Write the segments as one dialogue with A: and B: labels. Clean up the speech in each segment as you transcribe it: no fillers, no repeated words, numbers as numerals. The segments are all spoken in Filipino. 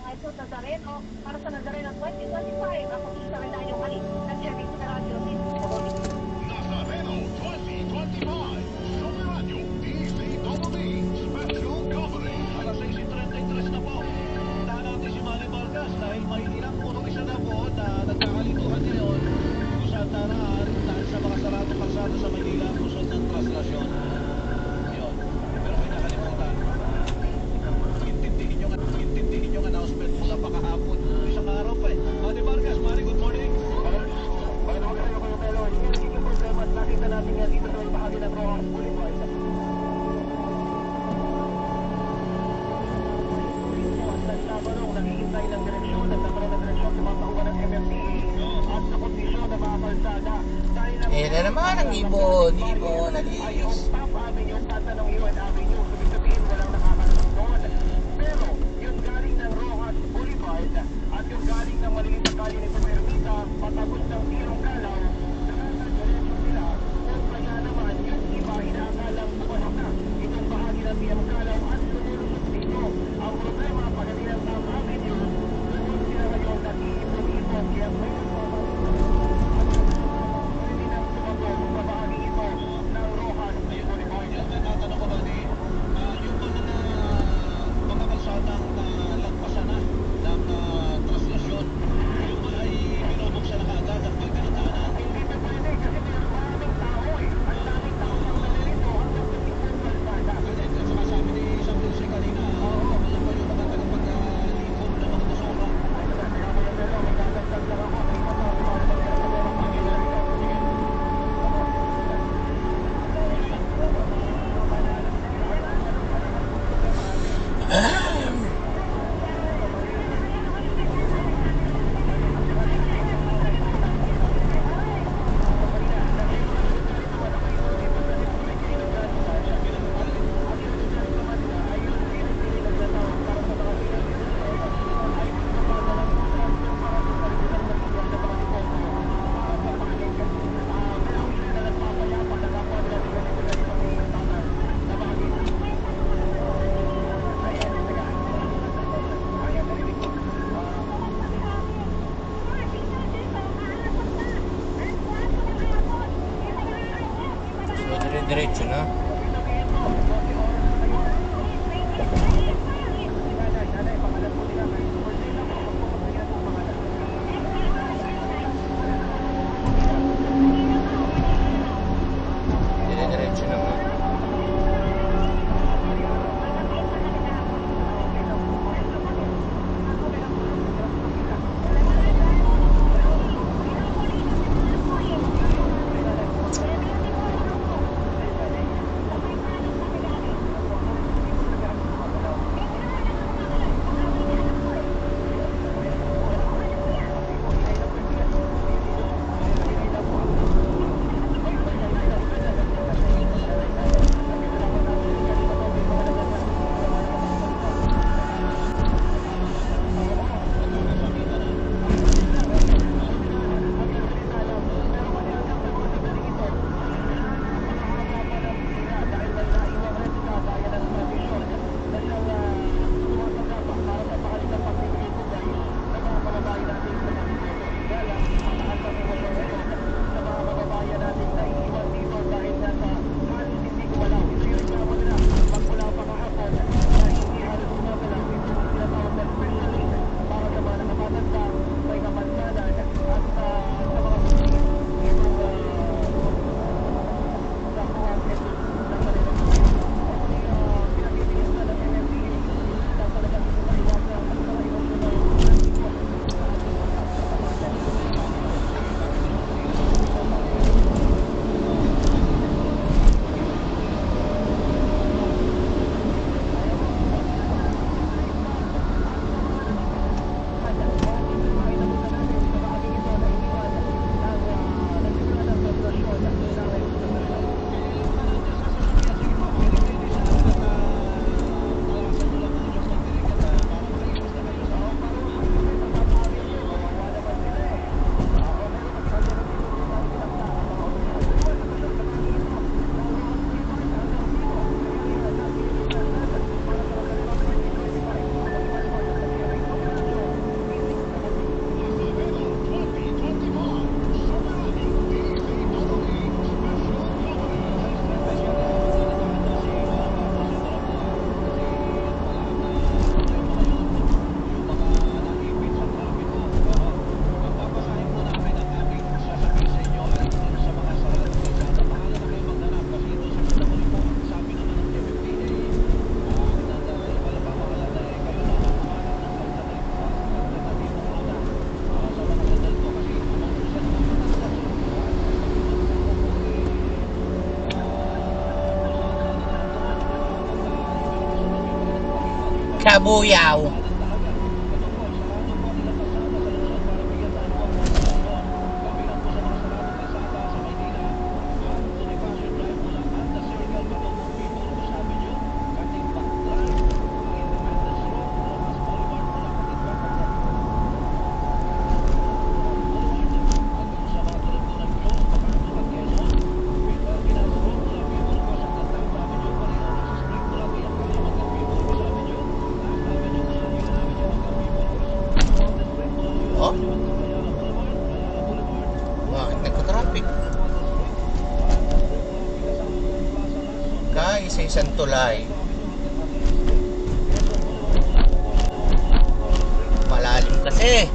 A: Edson Nazareno para sa Nazareno 2025 ang pag-iisarindahan yung halik ng Chevy Silverado City.
B: Nazareno 2025 Super Radio DZWB Special Coverage.
C: Alas 6:33 na po. Puntahan natin si Manny Vargas dahil may ilang punong isa na po na nagkakalituhan ngayon kung saan daraan dahil sa mga saradong kalsada sa Maynila ang kusod ng traslasyon. Yun. Pero may nakalimutan. Intindihin yung announcement mula pa kahapon. Isang araw pa eh. Manny Vargas, Manny, good morning.
D: Magandang kayo kayo, Melo. Yung nagiging problema at nakita natin yan dito sa may bahagi ng Rojas Boulevard. Nagtatanong, nakikintay ng direksyon at nagkaroon ng direksyon sa mga tauhan ng MMDA at sa kondisyon ng mga kalsada.
E: Na naman ang ibon,
D: ay
E: nag-iis.
D: yung Top Avenue, tatanong UN Avenue. Sabi sabihin, walang nakakaroon doon. Pero, yung galing ng Rojas Boulevard at yung galing ng maliit na kalye nito sa Ermita, patapos ng Tirong Galaw, nakakadiretso sila. O kaya naman, yung iba, inaakalang bukas na itong bahagi ng Tirong Galaw at lumulusot dito. Ang problema, pagdating ng Top Avenue, doon sila ngayon nag-iipon-ipon, kaya may pwede nang tumakbo sa bahagi ito ng Rojas Boulevard.
E: Kabuyaw. Oh? Bakit nagka-traffic? Isa-isang tulay. Malalim kasi.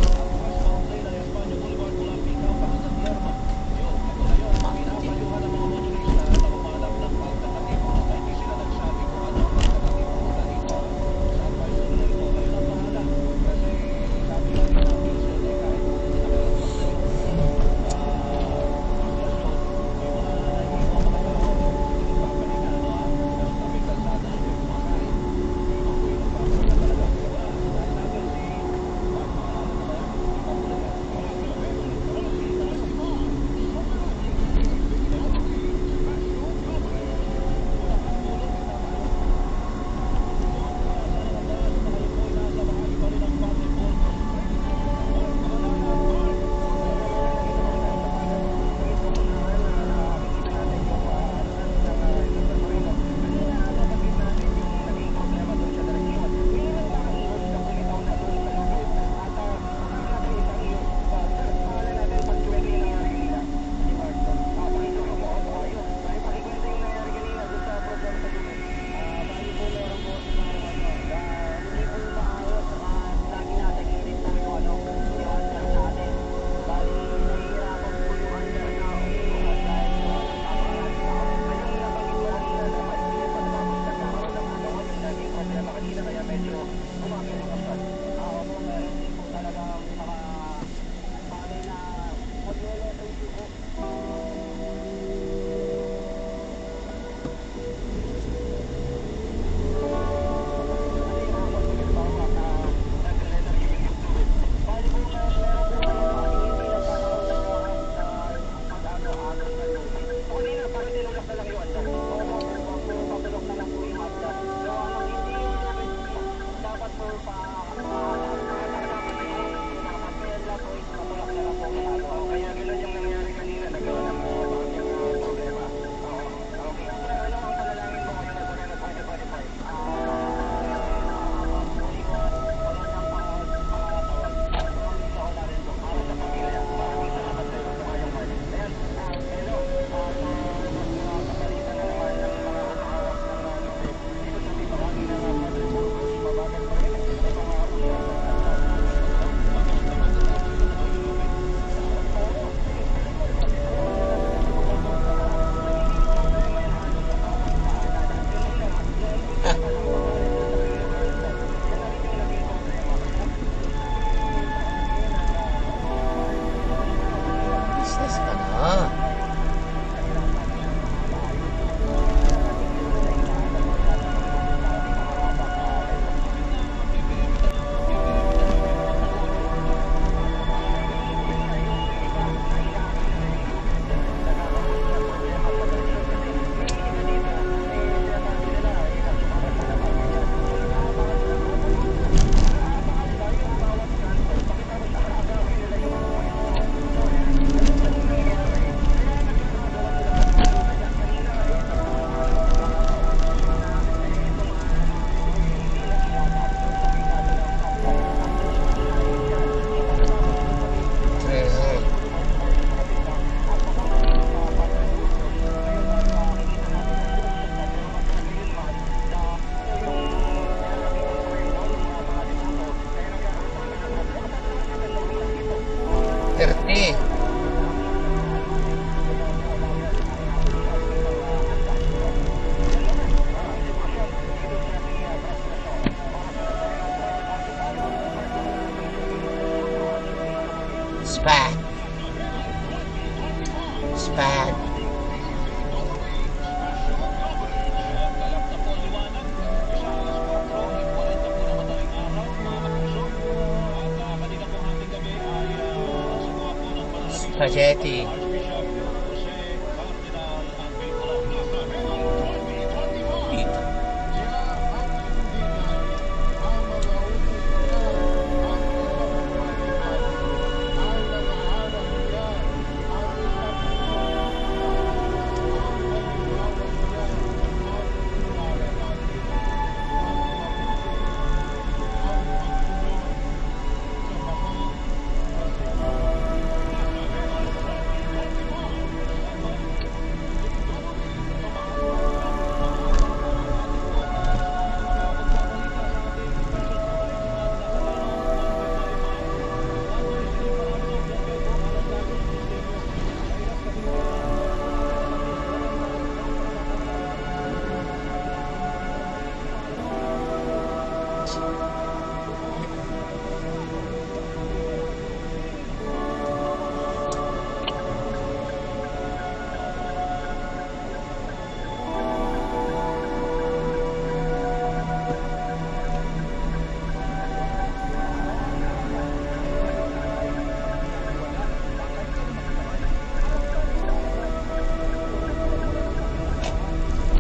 E: Business ka na. Spad. Spad.
C: Galap na po liwanag. Isa alas 4, 40 po naman
E: Sachete.